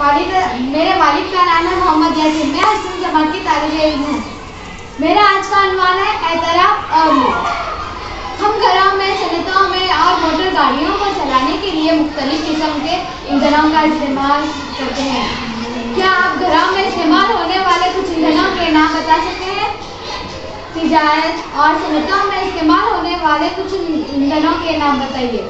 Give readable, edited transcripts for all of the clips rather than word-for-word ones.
मेरे वालिद का नाम है मोहम्मद यासीन। मैं 8वीं जमात की तालिबे इल्म हूँ। मेरा आज का अनवान है एतराफ़ और लूट। हम घरों में, सनतों में और मोटर गाड़ियों को चलाने के लिए मुख्तलिफ किस्म के ईंधनों का इस्तेमाल करते हैं। क्या आप घरों में इस्तेमाल होने वाले कुछ ईंधनों के नाम बता सकते हैं? तिजारत और सनतों में इस्तेमाल होने वाले कुछ ईंधनों के नाम बताइए।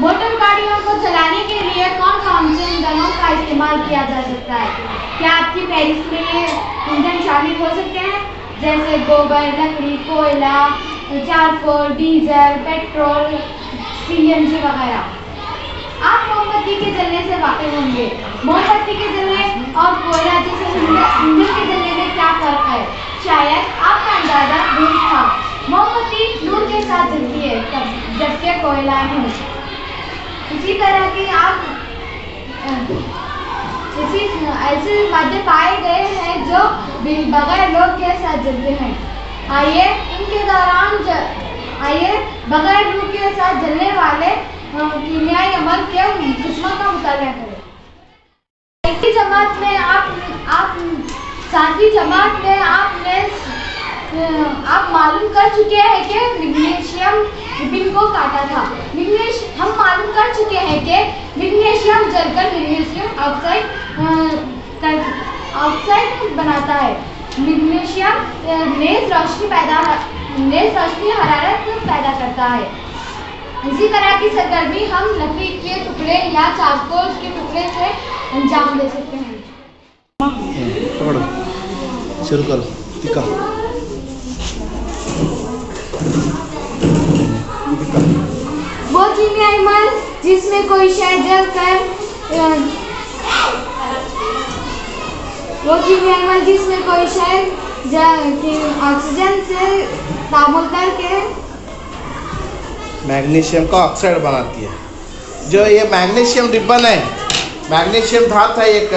मोटर गाड़ियों को चलाने के लिए कौन कौन से ईंधनों का इस्तेमाल किया जा सकता है? क्या आपकी फहरिस्त में ये ईंधन शामिल हो सकते हैं, जैसे गोबर, लकड़ी, कोयला, चारकोल, डीजल, पेट्रोल, सीएनजी वगैरह। आप मोमबत्ती के जलने से वाकिफ होंगे। मोमबत्ती के जलने और कोयला जैसे ईंधन के जलने में क्या फर्क है? शायद आपका अंदाजा दुरुस्त था। मोमबत्ती नूर के साथ जलती है, जबकि कोयला नहीं। इसी तरह की ऐसे मादे पाए गए हैं जो बगैर लोड के साथ जलते हैं। आइए बगैर लोड के साथ जलने वाले कीमियाई अमल के किस्मों का मुताला करें। सातवीं जमात में आप मालूम कर चुके हैं कि मैग्नीशियम रिबिन को काटा था। हम मालूम कर चुके हैं कि मैग्नीशियम जलकर मैग्नीशियम ऑक्साइड बनाता है। मैग्नीशियम नेज रोशनी हरारत पैदा करता है। इसी तरह की सरगर्मी हम लकड़ी के टुकड़े या चारकोल के टुकड़े से अंजाम दे सकते हैं। शुरू करो। वो कीमियाई अमल जिसमें कोई शय जलकर ऑक्सीजन से तामुल करके मैग्नीशियम का ऑक्साइड बनाती है। जो ये मैग्नीशियम रिबन है, मैग्नीशियम धातु है एक।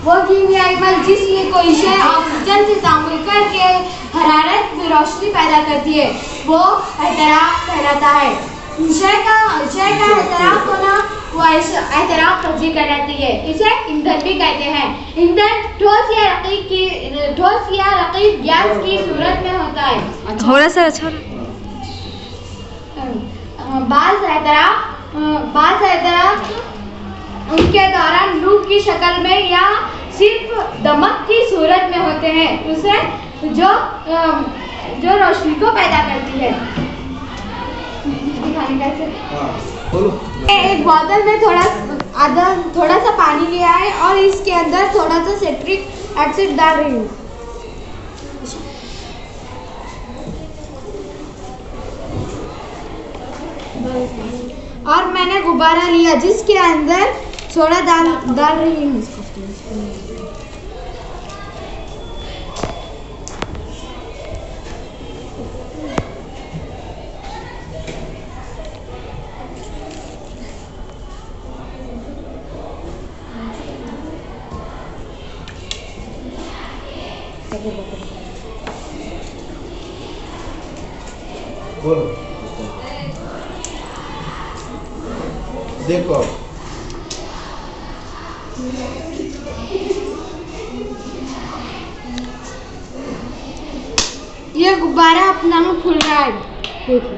वो कीमियाई अमल जिसमें कोई शय ऑक्सीजन से तामुल करके हरारत में रोशनी पैदा करती है, वो एतराफ़ कहलाता है। शय का एतराफ़ होना वो एतराफ़ पज़ीर कहलाती है। इसे ईंधन भी कहते हैं। ईंधन ठोस या रक़ीक़ गैस की सूरत में होता है। थोड़ा सा अच्छा। बाज़ एतराफ़ उनके दौरान लूप की शक्ल में या सिर्फ दमक की सूरत में होते हैं, उसे जो रोशनी को पैदा करती है। एक बोतल में थोड़ा सा पानी लिया है और इसके अंदर थोड़ा सा सिट्रिक एसिड डाल रही हूँ। और मैंने गुब्बारा लिया जिसके अंदर सोडा डाल रही हूँ। बोलो। देखो ये गुब्बारा अपना में फूल रहा है। देखो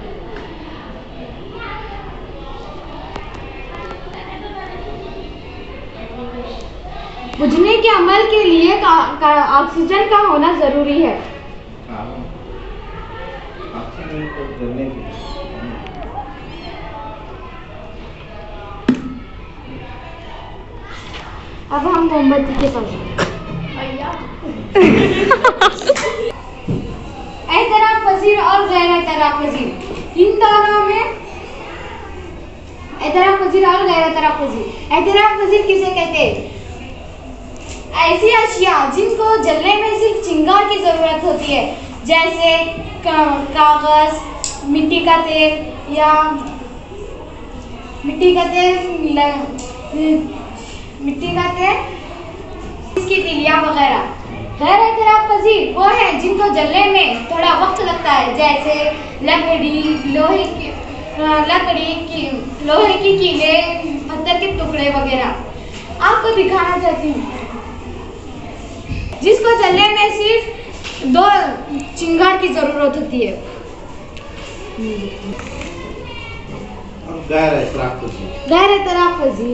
बुझने के अमल के लिए ऑक्सीजन का होना जरूरी है। अब हम मोमबत्ती के पास एतराफ़ पज़ीर और गैर एतराफ़ पज़ीर, इन दोनों में एतराफ़ पज़ीर और गैर एतराफ़ पज़ीर। एतराफ़ पज़ीर किसे कहते हैं? ऐसी अशिया जिनको जलने में सिर्फ चिंगार की ज़रूरत होती है, जैसे कागज़, मिट्टी का तेल या इसकी तिलिया वगैरह। गैर एतराफ़ पज़ीर वो है जिनको जलने में थोड़ा वक्त लगता है, जैसे लकड़ी की कीलें, पत्थर के टुकड़े वगैरह आपको दिखाना चाहती हूँ, जिसको चलने में सिर्फ 2 चिंगार की जरूरत होती है। गहरे तराफजी, गहरे तराफजी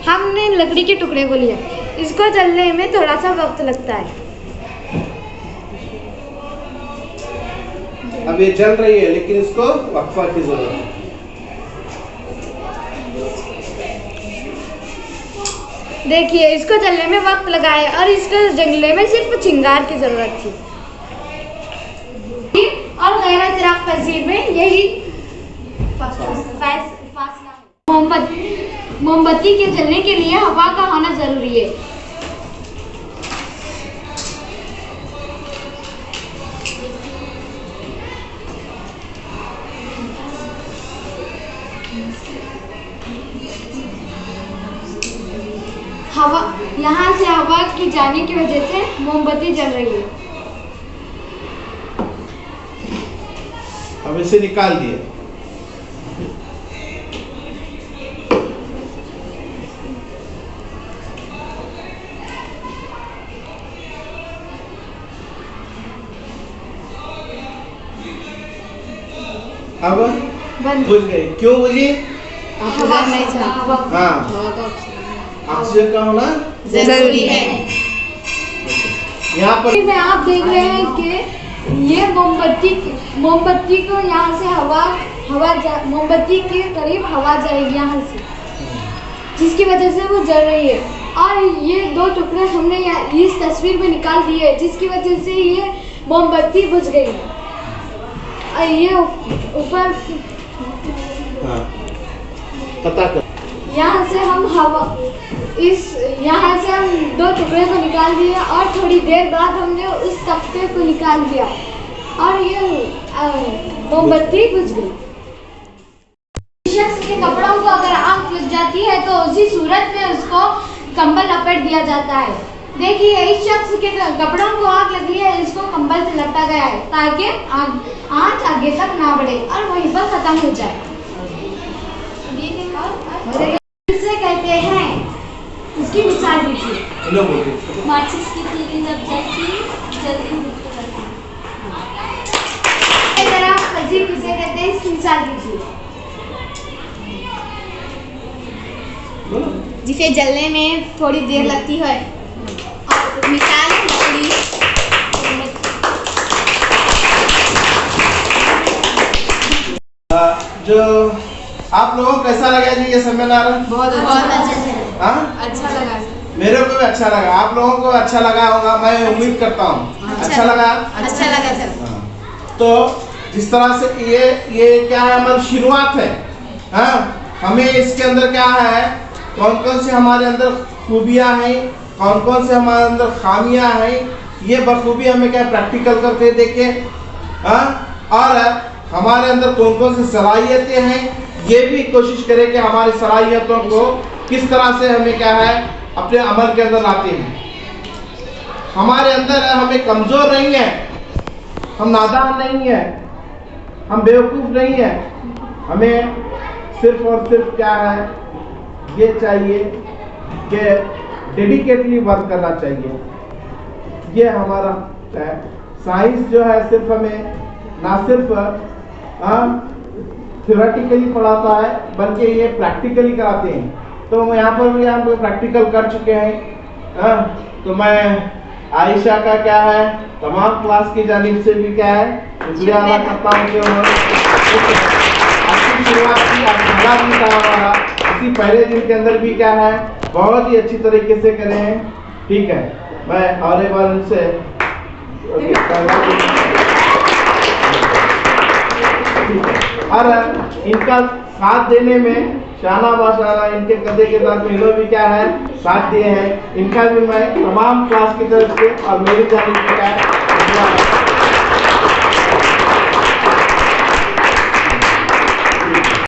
हमने लकड़ी के टुकड़े को लिया, इसको चलने में थोड़ा सा वक्त लगता है। अब ये जल रही है लेकिन इसको वक्फा की जरूरत है। देखिए इसको चलने में वक्त लगा है और इसको जंगले में सिर्फ चिंगार की जरूरत थी। और गहरा तराफजी में यही फासला है। मोमबत्ती के जलने के लिए हवा का होना जरूरी है। हवा यहाँ से हवा की जाने की वजह से मोमबत्ती जल रही है। अब इसे निकाल दिए। अब बंद बुझ गई। क्यों बुझी? हवा नहीं चला। हाँ, ऑक्सीजन का होना जरूरी है। यहाँ पर में आप देख रहे हैं कि ये मोमबत्ती को यहाँ से मोमबत्ती के करीब हवा जाएगी यहाँ से, जिसकी वजह से वो जल रही है। और ये 2 टुकड़े हमने इस तस्वीर में निकाल दिए, जिसकी वजह से ये मोमबत्ती बुझ गई है। और ये ऊपर पता कर। यहाँ से हम यहाँ से हम 2 टुकड़े को निकाल दिए और थोड़ी देर बाद हमने उस तख्ते को निकाल दिया और ये मोमबत्ती बुझ गई। शख्स के कपड़ों को अगर आग लग जाती है तो उसी सूरत में उसको कंबल लपेट दिया जाता है। देखिए इस शख्स के कपड़ों को आग लगी है, इसको कंबल से लपटा गया है ताकि आंच आगे तक ना बढ़े और वहीं पर खत्म हो जाए। इसे कहते हैं, इसकी मिसाल दीजिए। माचिस की तीली जब जलती जल्दी फजील किसे कहते हैं, इसकी मिसाल दीजिए। जिसे जलने में थोड़ी देर लगती है और मिसाल लकड़ी। जो आप लोगों को कैसा लगा जी ये सेमिनार? बहुत अच्छा। हाँ, अच्छा लगा। मेरे को भी अच्छा लगा, आप लोगों को अच्छा लगा होगा, मैं उम्मीद करता हूँ। अच्छा लगा? अच्छा लगा सर। हाँ। तो जिस तरह से ये क्या है, हमारी शुरुआत है। हाँ, हमें इसके अंदर क्या है, कौन कौन से हमारे अंदर खूबियाँ हैं, कौन कौन से हमारे अंदर खामियाँ हैं, ये बखूबी हमें क्या प्रैक्टिकल करके देखें। हाँ, और हमारे अंदर कौन कौन सी सलाहियतें हैं, ये भी कोशिश करें कि हमारी सलाहियतों को किस तरह से हमें क्या है अपने अमल के अंदर लाते हैं। हमारे अंदर हमें कमज़ोर नहीं है, हम नादान नहीं है, हम बेवकूफ़ नहीं है। हमें सिर्फ और सिर्फ क्या है, ये चाहिए कि डेडिकेटली वर्क करना चाहिए। ये हमारा है। साइंस जो है सिर्फ हमें ना सिर्फ थ्योरेटिकली पढ़ाता है बल्कि ये प्रैक्टिकली कराते हैं। तो यहाँ पर भी हम प्रैक्टिकल कर चुके हैं। तो मैं आयशा का क्या है तमाम क्लास की जानिब से भी क्या है शुक्रिया अदा करता हूँ कि उन्होंने अच्छी शुरुआत की। हमारा इसी पहले दिन के अंदर भी क्या है बहुत ही अच्छी तरीके से करे हैं। ठीक है, मैं और एक बार उनसे और इनका साथ देने में शाना बाशाना इनके कदे के साथ में भी क्या है साथ दिए हैं। इनका भी मैं तमाम क्लास की तरफ से और मेरी जानिब से क्या है